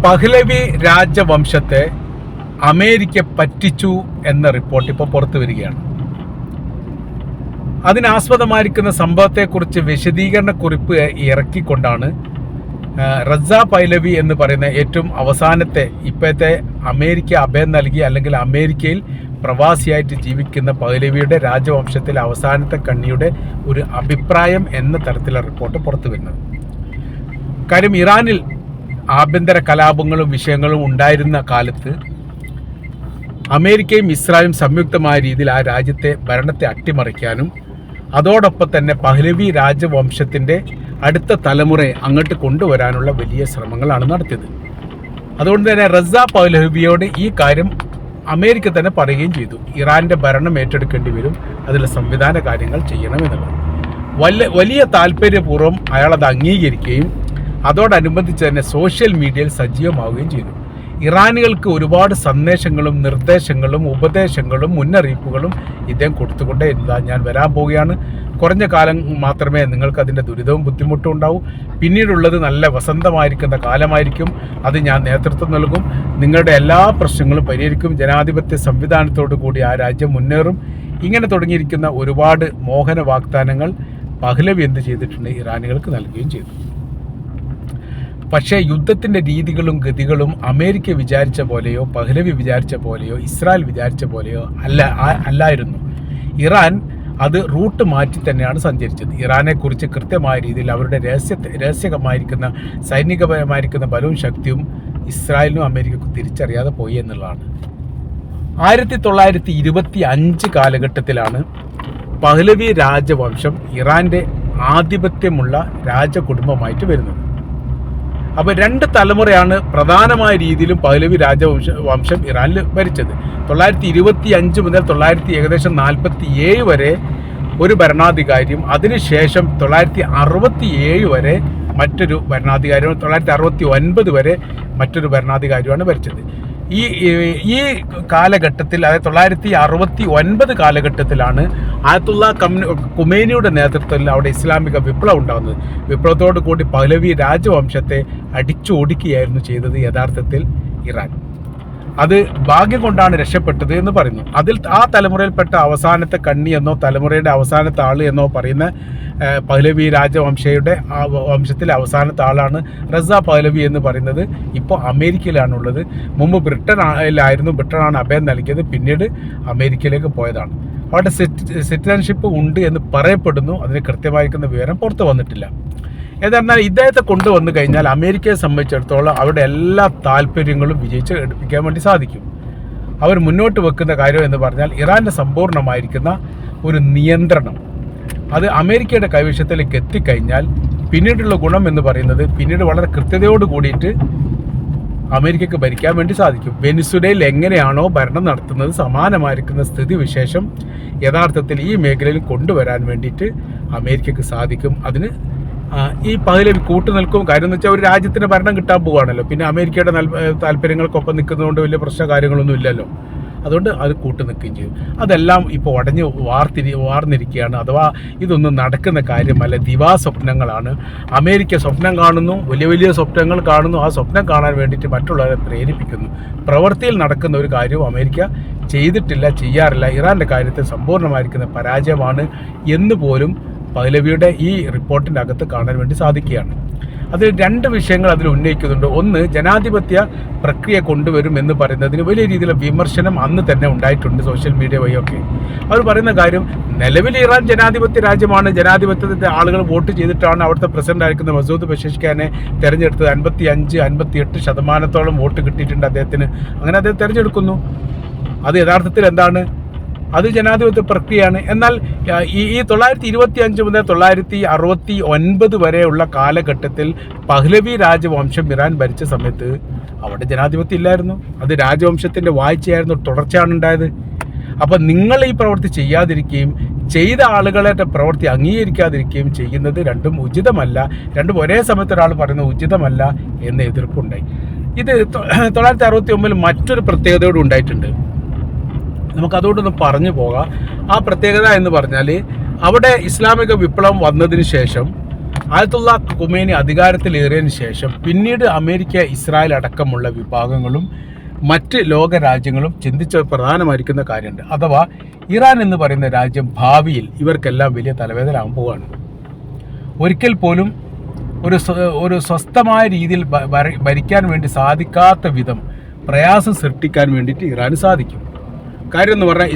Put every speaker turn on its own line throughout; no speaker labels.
Pahlavi രാജവംശത്തെ America പറ്റിച്ചു എന്ന report ഇപ്പോൾ പുറത്തു വരികയാണ്. അതിനാസ്പദമായിരിക്കുന്ന സംഭവത്തെക്കുറിച്ച് വിശദീകരണക്കുറിപ്പ് ഇറക്കിക്കൊണ്ടാണ് റസ പഹ്ലവി എന്ന് പറയുന്ന ഏറ്റവും അവസാനത്തെ ഇപ്പോഴത്തെ അമേരിക്ക അഭയം നൽകി അല്ലെങ്കിൽ അമേരിക്കയിൽ പ്രവാസിയായിട്ട് ജീവിക്കുന്ന പഹ്ലവിയുടെ രാജവംശത്തിലെ അവസാനത്തെ കണ്ണിയുടെ ഒരു അഭിപ്രായം എന്ന തരത്തിലുള്ള റിപ്പോർട്ട് പുറത്തു വരുന്നത്. കാര്യം ഇറാനിൽ ആഭ്യന്തര കലാപങ്ങളും വിഷയങ്ങളും ഉണ്ടായിരുന്ന കാലത്ത് അമേരിക്കയും ഇസ്രായേലും സംയുക്തമായ രീതിയിൽ ആ രാജ്യത്തെ ഭരണത്തെ അട്ടിമറിക്കാനും അതോടൊപ്പം തന്നെ പഹ്ലവി രാജവംശത്തിൻ്റെ അടുത്ത തലമുറയെ അങ്ങോട്ട് കൊണ്ടുവരാനുള്ള വലിയ ശ്രമങ്ങളാണ് നടത്തിയത്. അതുകൊണ്ട് തന്നെ റസ പഹ്ലവിയോട് ഈ കാര്യം അമേരിക്ക തന്നെ പറയുകയും ചെയ്തു. ഇറാൻ്റെ ഭരണം ഏറ്റെടുക്കേണ്ടി വരും, അതിലെ സംവിധാന കാര്യങ്ങൾ ചെയ്യണമെന്നുള്ളത് വലിയ താല്പര്യപൂർവ്വം അയാളത് അംഗീകരിക്കുകയും അതോടനുബന്ധിച്ച് തന്നെ സോഷ്യൽ മീഡിയയിൽ സജീവമാവുകയും ചെയ്തു. ഇറാനികൾക്ക് ഒരുപാട് സന്ദേശങ്ങളും നിർദ്ദേശങ്ങളും ഉപദേശങ്ങളും മുന്നറിയിപ്പുകളും ഇദ്ദേഹം കൊടുത്തുകൊണ്ടേ ഇരുന്നതാ. ഞാൻ വരാൻ പോവുകയാണ്, കുറഞ്ഞ കാലം മാത്രമേ നിങ്ങൾക്ക് അതിൻ്റെ ദുരിതവും ബുദ്ധിമുട്ടും ഉണ്ടാവൂ, പിന്നീടുള്ളത് നല്ല വസന്തമായിരിക്കുന്ന കാലമായിരിക്കും, അത് ഞാൻ നേതൃത്വം നൽകും, നിങ്ങളുടെ എല്ലാ പ്രശ്നങ്ങളും പരിഹരിക്കും, ജനാധിപത്യ സംവിധാനത്തോടു കൂടി ആ രാജ്യം മുന്നേറും, ഇങ്ങനെ തുടങ്ങിയിരിക്കുന്ന ഒരുപാട് മോഹന വാഗ്ദാനങ്ങൾ പഹ്ലവി എന്ത് ചെയ്തിട്ടുണ്ട്, ഇറാനികൾക്ക് നൽകുകയും ചെയ്തു. പക്ഷേ യുദ്ധത്തിൻ്റെ രീതികളും ഗതികളും അമേരിക്ക വിചാരിച്ച പോലെയോ പഹ്ലവി വിചാരിച്ച പോലെയോ ഇസ്രായേൽ വിചാരിച്ച പോലെയോ അല്ലായിരുന്നു. ഇറാൻ അത് റൂട്ട് മാറ്റി തന്നെയാണ് സഞ്ചരിച്ചത്. ഇറാനെക്കുറിച്ച് കൃത്യമായ രീതിയിൽ അവരുടെ രഹസ്യമായിരിക്കുന്ന സൈനികപരമായിരിക്കുന്ന ബലവും ശക്തിയും ഇസ്രായേലിനും അമേരിക്കക്കും തിരിച്ചറിയാതെ പോയി എന്നുള്ളതാണ്. 1925 കാലഘട്ടത്തിലാണ് പഹ്ലവി രാജവംശം ഇറാൻ്റെ ആധിപത്യമുള്ള രാജകുടുംബമായിട്ട് വരുന്നത്. അപ്പോൾ 2 തലമുറയാണ് പ്രധാനമായ രീതിയിലും പഹ്ലവി രാജവംശം ഇറാനിൽ ഭരിച്ചത്. 1925 മുതൽ ഏകദേശം 1947 വരെ ഒരു ഭരണാധികാരിയും അതിനുശേഷം 1967 വരെ മറ്റൊരു ഭരണാധികാരിയും 1969 വരെ മറ്റൊരു ഭരണാധികാരിയുമാണ് ഭരിച്ചത്. ഈ കാലഘട്ടത്തിൽ, അതായത് 1969 കാലഘട്ടത്തിലാണ് ആയത്തുള്ള ഖുമൈനിയുടെ നേതൃത്വത്തിൽ അവിടെ ഇസ്ലാമിക വിപ്ലവം ഉണ്ടാകുന്നത്. വിപ്ലവത്തോടു കൂടി പഹ്ലവി രാജവംശത്തെ അടിച്ചോടിക്കുകയായിരുന്നു ചെയ്തത് യഥാർത്ഥത്തിൽ ഇറാൻ. അത് ഭാഗ്യം കൊണ്ടാണ് രക്ഷപ്പെട്ടത് എന്ന് പറയുന്നു. അതിൽ ആ തലമുറയിൽപ്പെട്ട അവസാനത്തെ കണ്ണി എന്നോ തലമുറയുടെ അവസാനത്തെ ആൾ എന്നോ പറയുന്ന പഹ്ലവി രാജവംശയുടെ വംശത്തിലെ അവസാനത്തെ ആളാണ് റസ പഹ്ലവി എന്ന് പറയുന്നത്. ഇപ്പോൾ അമേരിക്കയിലാണുള്ളത്. മുമ്പ് ബ്രിട്ടനാണ് അഭയം നൽകിയത്, പിന്നീട് അമേരിക്കയിലേക്ക് പോയതാണ്. അവിടെ സിറ്റിസൺഷിപ്പ് ഉണ്ട് എന്ന് പറയപ്പെടുന്നു. അതിന് കൃത്യമായിരിക്കുന്ന വിവരം പുറത്തു വന്നിട്ടില്ല. എന്നാൽ ഇദ്ദേഹത്തെ കൊണ്ടുവന്നു കഴിഞ്ഞാൽ അമേരിക്കയെ സംബന്ധിച്ചിടത്തോളം അവരുടെ എല്ലാ താല്പര്യങ്ങളും വിജയിച്ച് എടുപ്പിക്കാൻ വേണ്ടി സാധിക്കും. അവർ മുന്നോട്ട് വെക്കുന്ന കാര്യം എന്ന് പറഞ്ഞാൽ ഇറാൻ്റെ സമ്പൂർണ്ണമായിരിക്കുന്ന ഒരു നിയന്ത്രണം അത് അമേരിക്കയുടെ കൈവശത്തിലേക്ക് എത്തിക്കഴിഞ്ഞാൽ പിന്നീടുള്ള ഗുണം എന്ന് പറയുന്നത് പിന്നീട് വളരെ കൃത്യതയോട് കൂടിയിട്ട് അമേരിക്കക്ക് ഭരിക്കാൻ വേണ്ടി സാധിക്കും. വെനിസ്വേലയിൽ എങ്ങനെയാണോ ഭരണം നടത്തുന്നത് സമാനമായിരിക്കുന്ന സ്ഥിതിവിശേഷം യഥാർത്ഥത്തിൽ ഈ മേഖലയിൽ കൊണ്ടുവരാൻ വേണ്ടിയിട്ട് അമേരിക്കക്ക് സാധിക്കും. അതിന് ഈ പഹ്ലവി കൂട്ടുനിൽക്കും. കാര്യം എന്ന് വെച്ചാൽ ഒരു രാജ്യത്തിന് ഭരണം കിട്ടാൻ പോവുകയാണല്ലോ, പിന്നെ അമേരിക്കയുടെ താല്പര്യങ്ങൾക്കൊപ്പം നിൽക്കുന്നതുകൊണ്ട് വലിയ പ്രശ്ന കാര്യങ്ങളൊന്നും ഇല്ലല്ലോ. അതുകൊണ്ട് അത് കൂട്ടുനിൽക്കുകയും ചെയ്യും. അതെല്ലാം ഇപ്പോൾ ഉടഞ്ഞ് വാർന്നിരിക്കുകയാണ്. അഥവാ ഇതൊന്നും നടക്കുന്ന കാര്യമല്ല, ദിവാസ്വപ്നങ്ങളാണ്. അമേരിക്ക സ്വപ്നം കാണുന്നു, വലിയ വലിയ സ്വപ്നങ്ങൾ കാണുന്നു. ആ സ്വപ്നം കാണാൻ വേണ്ടിയിട്ട് മറ്റുള്ളവരെ പ്രേരിപ്പിക്കുന്നു. പ്രവൃത്തിയിൽ നടക്കുന്ന ഒരു കാര്യവും അമേരിക്ക ചെയ്തിട്ടില്ല, ചെയ്യാറില്ല. ഇറാൻ്റെ കാര്യത്തിൽ സമ്പൂർണ്ണമായിരിക്കുന്ന പരാജയമാണ് എന്ന് പോലും പഹ്ലവിയുടെ ഈ റിപ്പോർട്ടിൻ്റെ അകത്ത് കാണാൻ വേണ്ടി സാധിക്കുകയാണ്. അതിൽ 2 വിഷയങ്ങൾ അതിൽ ഉന്നയിക്കുന്നുണ്ട്. ഒന്ന്, ജനാധിപത്യ പ്രക്രിയ കൊണ്ടുവരും എന്ന് പറയുന്നതിന് വലിയ രീതിയിലുള്ള വിമർശനം അന്ന് തന്നെ ഉണ്ടായിട്ടുണ്ട് സോഷ്യൽ മീഡിയ വഴിയൊക്കെ. അവർ പറയുന്ന കാര്യം, നിലവിൽ ഇറാൻ ജനാധിപത്യ രാജ്യമാണ്. ജനാധിപത്യത്തിൻ്റെ ആളുകൾ വോട്ട് ചെയ്തിട്ടാണ് അവിടുത്തെ പ്രസിഡന്റ് ആയിരിക്കുന്ന മസൂദ് പെഷഷ്കിയാനെ തിരഞ്ഞെടുത്തത്. 55-58% വോട്ട് കിട്ടിയിട്ടുണ്ട് അദ്ദേഹത്തിന്. അങ്ങനെ അദ്ദേഹം തിരഞ്ഞെടുക്കുന്നു. അത് യഥാർത്ഥത്തിൽ എന്താണ്? അത് ജനാധിപത്യ പ്രക്രിയയാണ്. എന്നാൽ ഈ 1925 മുതൽ 1969 വരെയുള്ള കാലഘട്ടത്തിൽ പഹ്ലവി രാജവംശം ഇറാൻ ഭരിച്ച സമയത്ത് അവിടെ ജനാധിപത്യം ഇല്ലായിരുന്നു. അത് രാജവംശത്തിൻ്റെ വാഴ്ചയായിരുന്നു, തുടർച്ചയാണ് ഉണ്ടായത്. അപ്പം നിങ്ങൾ ഈ പ്രവൃത്തി ചെയ്യാതിരിക്കുകയും ചെയ്ത ആളുകളെ പ്രവൃത്തി അംഗീകരിക്കാതിരിക്കുകയും ചെയ്യുന്നത് രണ്ടും ഉചിതമല്ല. രണ്ടും ഒരേ സമയത്ത് ഒരാൾ പറയുന്നത് ഉചിതമല്ല എന്ന എതിർപ്പുണ്ടായി. ഇത് 1969 മറ്റൊരു പ്രത്യേകതയോട് ഉണ്ടായിട്ടുണ്ട്. നമുക്കതുകൊണ്ടൊന്ന് പറഞ്ഞു പോകാം. ആ പ്രത്യേകത എന്ന് പറഞ്ഞാൽ അവിടെ ഇസ്ലാമിക വിപ്ലവം വന്നതിന് ശേഷം ആയത്തുള്ള ഖുമൈനി അധികാരത്തിലേറിയതിനു ശേഷം പിന്നീട് അമേരിക്ക, ഇസ്രായേൽ അടക്കമുള്ള വിഭാഗങ്ങളും മറ്റ് ലോക രാജ്യങ്ങളും ചിന്തിച്ച പ്രധാനമായിരിക്കുന്ന കാര്യമുണ്ട്. അഥവാ ഇറാൻ എന്ന് പറയുന്ന രാജ്യം ഭാവിയിൽ ഇവർക്കെല്ലാം വലിയ തലവേദനയാകാൻ പോവുകയാണ്. ഒരിക്കൽ പോലും ഒരു സ്വസ്ഥമായ രീതിയിൽ ഭരിക്കാൻ വേണ്ടി സാധിക്കാത്ത വിധം പ്രയാസം സൃഷ്ടിക്കാൻ വേണ്ടിയിട്ട് ഇറാന് സാധിക്കും. കാര്യം എന്ന് പറഞ്ഞാൽ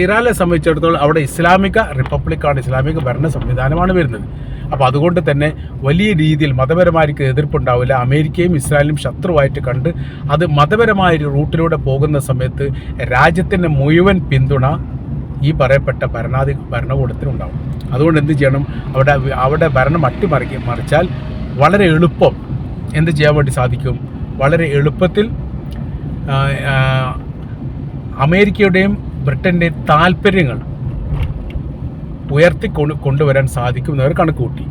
ഇറാനെ സംബന്ധിച്ചിടത്തോളം അവിടെ ഇസ്ലാമിക റിപ്പബ്ലിക്കാണ്, ഇസ്ലാമിക ഭരണ സംവിധാനമാണ് വരുന്നത്. അപ്പോൾ അതുകൊണ്ട് തന്നെ വലിയ രീതിയിൽ മതപരമായിരിക്കും എതിർപ്പുണ്ടാവില്ല. അമേരിക്കയും ഇസ്രായേലും ശത്രുവായിട്ട് കണ്ട് അത് മതപരമായ ഒരു റൂട്ടിലൂടെ പോകുന്ന സമയത്ത് രാജ്യത്തിൻ്റെ മുഴുവൻ പിന്തുണ ഈ പറയപ്പെട്ട ഭരണകൂടത്തിനുണ്ടാവും. അതുകൊണ്ട് എന്ത് ചെയ്യണം, അവിടെ ഭരണം മറിച്ചാൽ വളരെ എളുപ്പം എന്ത് ചെയ്യാൻ വേണ്ടി സാധിക്കും, വളരെ എളുപ്പത്തിൽ അമേരിക്കയുടെയും ബ്രിട്ടൻ്റെയും താല്പര്യങ്ങൾ കൊണ്ടുവരാൻ സാധിക്കുമെന്നവർ കണക്കുകൂട്ടി.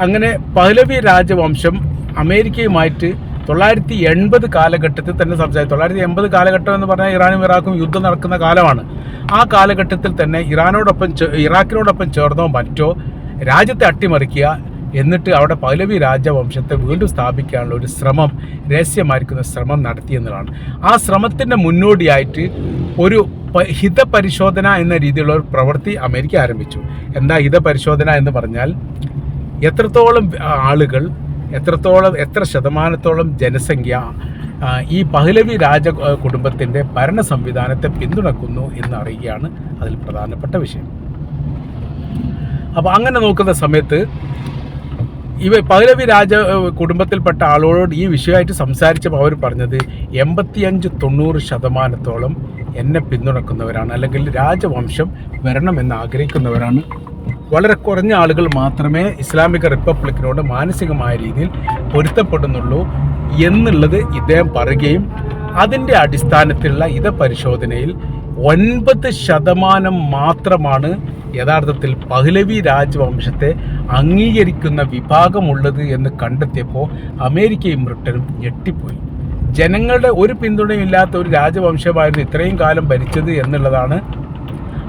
അങ്ങനെ പഹ്ലവി രാജവംശം അമേരിക്കയുമായിട്ട് 980 കാലഘട്ടത്തിൽ തന്നെ സംസാരിച്ചു. 980 കാലഘട്ടം എന്ന് പറഞ്ഞാൽ ഇറാനും ഇറാഖും യുദ്ധം നടക്കുന്ന കാലമാണ്. ആ കാലഘട്ടത്തിൽ തന്നെ ഇറാഖിനോടൊപ്പം ചേർന്നോ മറ്റോ രാജ്യത്തെ അട്ടിമറിക്കുക, എന്നിട്ട് അവിടെ പഹ്ലവി രാജവംശത്തെ വീണ്ടും സ്ഥാപിക്കാനുള്ള ഒരു ശ്രമം, രഹസ്യമായിരിക്കുന്ന ശ്രമം നടത്തിയെന്നതാണ്. ആ ശ്രമത്തിൻ്റെ മുന്നോടിയായിട്ട് ഒരു ഹിതപരിശോധന എന്ന രീതിയിലുള്ള ഒരു പ്രവൃത്തി അമേരിക്ക ആരംഭിച്ചു. എന്താ ഹിതപരിശോധന എന്ന് പറഞ്ഞാൽ, എത്രത്തോളം ആളുകൾ, എത്ര ശതമാനത്തോളം ജനസംഖ്യ ഈ പഹ്ലവി രാജ കുടുംബത്തിൻ്റെ ഭരണ സംവിധാനത്തെ പിന്തുണക്കുന്നു എന്ന് അറിയുകയാണ് അതിൽ പ്രധാനപ്പെട്ട വിഷയം. അപ്പോൾ അങ്ങനെ നോക്കുന്ന സമയത്ത് പഹ്ലവി രാജ കുടുംബത്തിൽപ്പെട്ട ആളുകളോട് ഈ വിഷയമായിട്ട് സംസാരിച്ചപ്പോൾ അവർ പറഞ്ഞത് 85-90% എന്നെ പിന്തുണക്കുന്നവരാണ്, അല്ലെങ്കിൽ രാജവംശം വരണമെന്ന് ആഗ്രഹിക്കുന്നവരാണ്. വളരെ കുറഞ്ഞ ആളുകൾ മാത്രമേ ഇസ്ലാമിക റിപ്പബ്ലിക്കിനോട് മാനസികമായ രീതിയിൽ പൊരുത്തപ്പെടുന്നുള്ളൂ എന്നുള്ളത് ഇദ്ദേഹം പറയുകയും അതിൻ്റെ അടിസ്ഥാനത്തിലുള്ള പരിശോധനയിൽ 9% മാത്രമാണ് യഥാർത്ഥത്തിൽ പഹ്ലവി രാജവംശത്തെ അംഗീകരിക്കുന്ന വിഭാഗമുള്ളത് എന്ന് കണ്ടെത്തിയപ്പോൾ അമേരിക്കയും ബ്രിട്ടനും ഞെട്ടിപ്പോയി. ജനങ്ങളുടെ ഒരു പിന്തുണയും ഇല്ലാത്ത ഒരു രാജവംശമായിരുന്നു ഇത്രയും കാലം ഭരിച്ചത് എന്നുള്ളതാണ്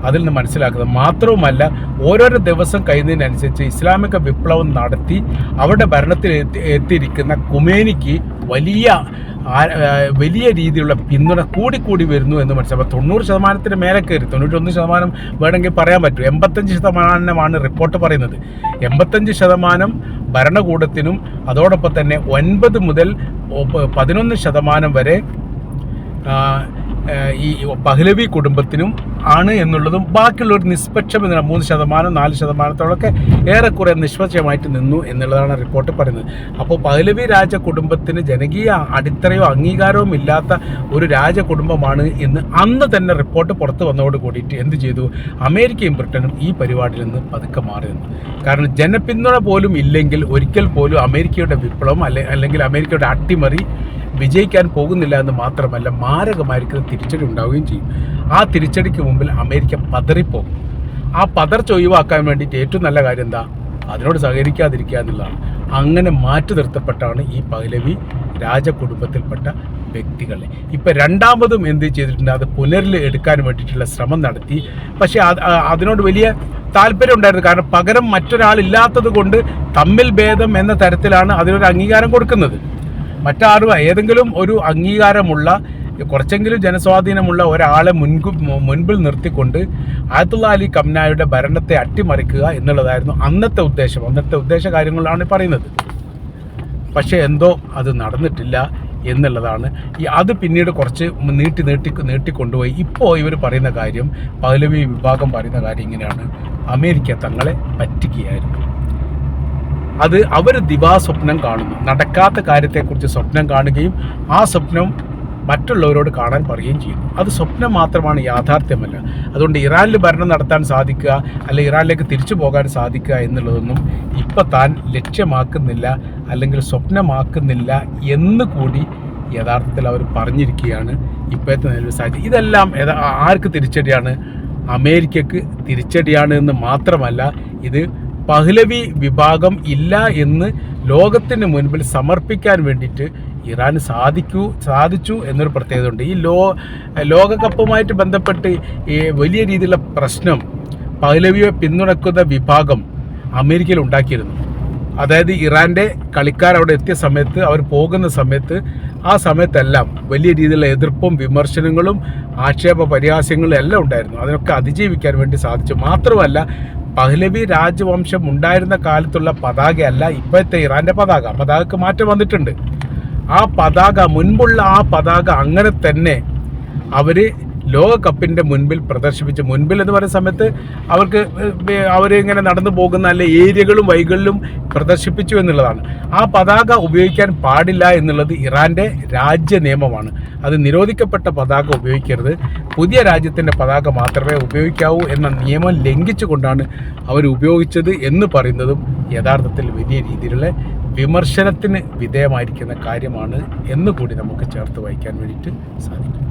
അതിൽ നിന്ന് മനസ്സിലാക്കുന്നത്. മാത്രവുമല്ല, ഓരോരോ ദിവസം കഴിയുന്നതിനനുസരിച്ച് ഇസ്ലാമിക വിപ്ലവം നടത്തി അവിടെ ഭരണത്തിൽ എത്തിയിരിക്കുന്ന ഖുമൈനിക്ക് വലിയ രീതിയിലുള്ള പിന്തുണ കൂടിക്കൂടി വരുന്നു എന്ന് മനസ്സിലാക്കുക. 90% മേലെ കയറി, 91% വേണമെങ്കിൽ പറയാൻ പറ്റും. 85% റിപ്പോർട്ട് പറയുന്നത്. 85% ഭരണകൂടത്തിനും അതോടൊപ്പം തന്നെ 9 മുതൽ 11% വരെ ഈ പഹ്ലവി കുടുംബത്തിനും ആണ് എന്നുള്ളതും ബാക്കിയുള്ള ഒരു നിഷ്പക്ഷം 3%, 4%-ഓളൊക്കെ ഏറെക്കുറെ നിഷ്പക്ഷമായിട്ട് നിന്നു എന്നുള്ളതാണ് റിപ്പോർട്ട് പറയുന്നത്. അപ്പോൾ പഹ്ലവി രാജ കുടുംബത്തിന് ജനകീയ അടിത്തറയോ അംഗീകാരവും ഇല്ലാത്ത ഒരു രാജകുടുംബമാണ് എന്ന് അന്ന് തന്നെ റിപ്പോർട്ട് പുറത്ത് വന്നതോട് കൂടിയിട്ട് എന്ത് ചെയ്തു, അമേരിക്കയും ബ്രിട്ടനും ഈ പരിപാടിയിൽ നിന്ന് പതുക്കെ മാറി നിന്നു. കാരണം ജനപിന്തുണ പോലും ഇല്ലെങ്കിൽ ഒരിക്കൽ പോലും അമേരിക്കയുടെ വിപ്ലവം അല്ലെങ്കിൽ അമേരിക്കയുടെ അട്ടിമറി വിജയിക്കാൻ പോകുന്നില്ല എന്ന് മാത്രമല്ല, മാരകമായിരിക്കുന്ന തിരിച്ചടി ഉണ്ടാവുകയും ചെയ്യും. ആ തിരിച്ചടിക്ക് മുമ്പിൽ അമേരിക്ക പതറിപ്പോകും. ആ പതർച്ച ഒഴിവാക്കാൻ വേണ്ടിയിട്ട് ഏറ്റവും നല്ല കാര്യം എന്താ, അതിനോട് സഹകരിക്കാതിരിക്കുക എന്നുള്ളതാണ്. അങ്ങനെ മാറ്റി നിർത്തപ്പെട്ടാണ് ഈ പഹ്ലവി രാജകുടുംബത്തിൽപ്പെട്ട വ്യക്തികളെ ഇപ്പം രണ്ടാമതും എന്ത് ചെയ്തിട്ടുണ്ട്, അത് എടുക്കാൻ വേണ്ടിയിട്ടുള്ള ശ്രമം നടത്തി. പക്ഷേ അതിനോട് വലിയ താല്പര്യം ഉണ്ടായിരുന്നു. കാരണം പകരം മറ്റൊരാളില്ലാത്തത് കൊണ്ട് തമ്മിൽ ഭേദം എന്ന തരത്തിലാണ് അതിനൊരു അംഗീകാരം കൊടുക്കുന്നത്. മറ്റാരും ഏതെങ്കിലും ഒരു അംഗീകാരമുള്ള കുറച്ചെങ്കിലും ജനസ്വാധീനമുള്ള ഒരാളെ മുൻപിൽ നിർത്തിക്കൊണ്ട് ആയത്തുള്ള അലി ഖംനായുടെ ഭരണത്തെ അട്ടിമറിക്കുക എന്നുള്ളതായിരുന്നു അന്നത്തെ ഉദ്ദേശ കാര്യങ്ങളാണ് പറയുന്നത്. പക്ഷേ എന്തോ അത് നടന്നിട്ടില്ല എന്നുള്ളതാണ്. അത് പിന്നീട് കുറച്ച് നീട്ടിക്കൊണ്ടുപോയി. ഇപ്പോൾ ഇവർ പറയുന്ന കാര്യം, പഹ്ലവി വിഭാഗം പറയുന്ന കാര്യം ഇങ്ങനെയാണ്: അമേരിക്ക തങ്ങളെ പറ്റിക്കുകയായിരുന്നു. അത് അവർ ദിവാസ്വപ്നം കാണുന്നു, നടക്കാത്ത കാര്യത്തെക്കുറിച്ച് സ്വപ്നം കാണുകയും ആ സ്വപ്നം മറ്റുള്ളവരോട് കാണാൻ പറയുകയും ചെയ്യുന്നു. അത് സ്വപ്നം മാത്രമാണ്, യാഥാർത്ഥ്യമല്ല. അതുകൊണ്ട് ഇറാനിൽ ഭരണം നടത്താൻ സാധിക്കുക, അല്ലെങ്കിൽ ഇറാനിലേക്ക് തിരിച്ചു പോകാൻ സാധിക്കുക എന്നുള്ളതൊന്നും ഇപ്പം താൻ ലക്ഷ്യമാക്കുന്നില്ല, അല്ലെങ്കിൽ സ്വപ്നമാക്കുന്നില്ല എന്ന് കൂടി യഥാർത്ഥത്തിൽ അവർ പറഞ്ഞിരിക്കുകയാണ് ഇപ്പോഴത്തെ നിലവിൽ സാഹചര്യം. ഇതെല്ലാം ആർക്ക് തിരിച്ചടിയാണ്? അമേരിക്കക്ക് തിരിച്ചടിയാണ് എന്ന് മാത്രമല്ല, ഇത് പഹ്ലവി വിഭാഗം ഇല്ല എന്ന് ലോകത്തിന് മുൻപിൽ സമർപ്പിക്കാൻ വേണ്ടിയിട്ട് ഇറാന് സാധിച്ചു എന്നൊരു പ്രത്യേകത ഉണ്ട്. ഈ ലോകകപ്പുമായിട്ട് ബന്ധപ്പെട്ട് ഈ വലിയ രീതിയിലുള്ള പ്രശ്നം പഹ്ലവിയെ പിന്തുണക്കുന്ന വിഭാഗം അമേരിക്കയിൽ ഉണ്ടാക്കിയിരുന്നു. അതായത് ഇറാൻ്റെ കളിക്കാർ അവിടെ എത്തിയ സമയത്ത്, അവർ പോകുന്ന സമയത്ത്, ആ സമയത്തെല്ലാം വലിയ രീതിയിലുള്ള എതിർപ്പും വിമർശനങ്ങളും ആക്ഷേപ പരിഹാസ്യങ്ങളും എല്ലാം ഉണ്ടായിരുന്നു. അതിനൊക്കെ അതിജീവിക്കാൻ വേണ്ടി സാധിച്ചു. മാത്രമല്ല, പഹ്ലവി രാജവംശം ഉണ്ടായിരുന്ന കാലത്തുള്ള പതാകയല്ല ഇപ്പോഴത്തെ ഇറാൻ്റെ പതാകക്ക് മാറ്റം വന്നിട്ടുണ്ട്. ആ പതാക, മുൻപുള്ള ആ പതാക അങ്ങനെ തന്നെ അവർ ലോകകപ്പിൻ്റെ മുൻപിൽ പ്രദർശിപ്പിച്ചു. മുൻപിൽ എന്ന് പറയുന്ന സമയത്ത് അവരിങ്ങനെ നടന്നു പോകുന്ന അല്ലെ ഏരിയകളും വഴികളിലും പ്രദർശിപ്പിച്ചു എന്നുള്ളതാണ്. ആ പതാക ഉപയോഗിക്കാൻ പാടില്ല എന്നുള്ളത് ഇറാൻ്റെ രാജ്യ നിയമമാണ്. അത് നിരോധിക്കപ്പെട്ട പതാക ഉപയോഗിക്കരുത്, പുതിയ രാജ്യത്തിൻ്റെ പതാക മാത്രമേ ഉപയോഗിക്കാവൂ എന്ന നിയമം ലംഘിച്ചുകൊണ്ടാണ് അവർ ഉപയോഗിച്ചത് എന്ന് പറയുന്നതും യഥാർത്ഥത്തിൽ വലിയ രീതിയിലുള്ള വിമർശനത്തിന് വിധേയമായിരിക്കുന്ന കാര്യമാണ് എന്നുകൂടി നമുക്ക് ചേർത്ത് വായിക്കാൻ വേണ്ടിയിട്ട് സാധിക്കും.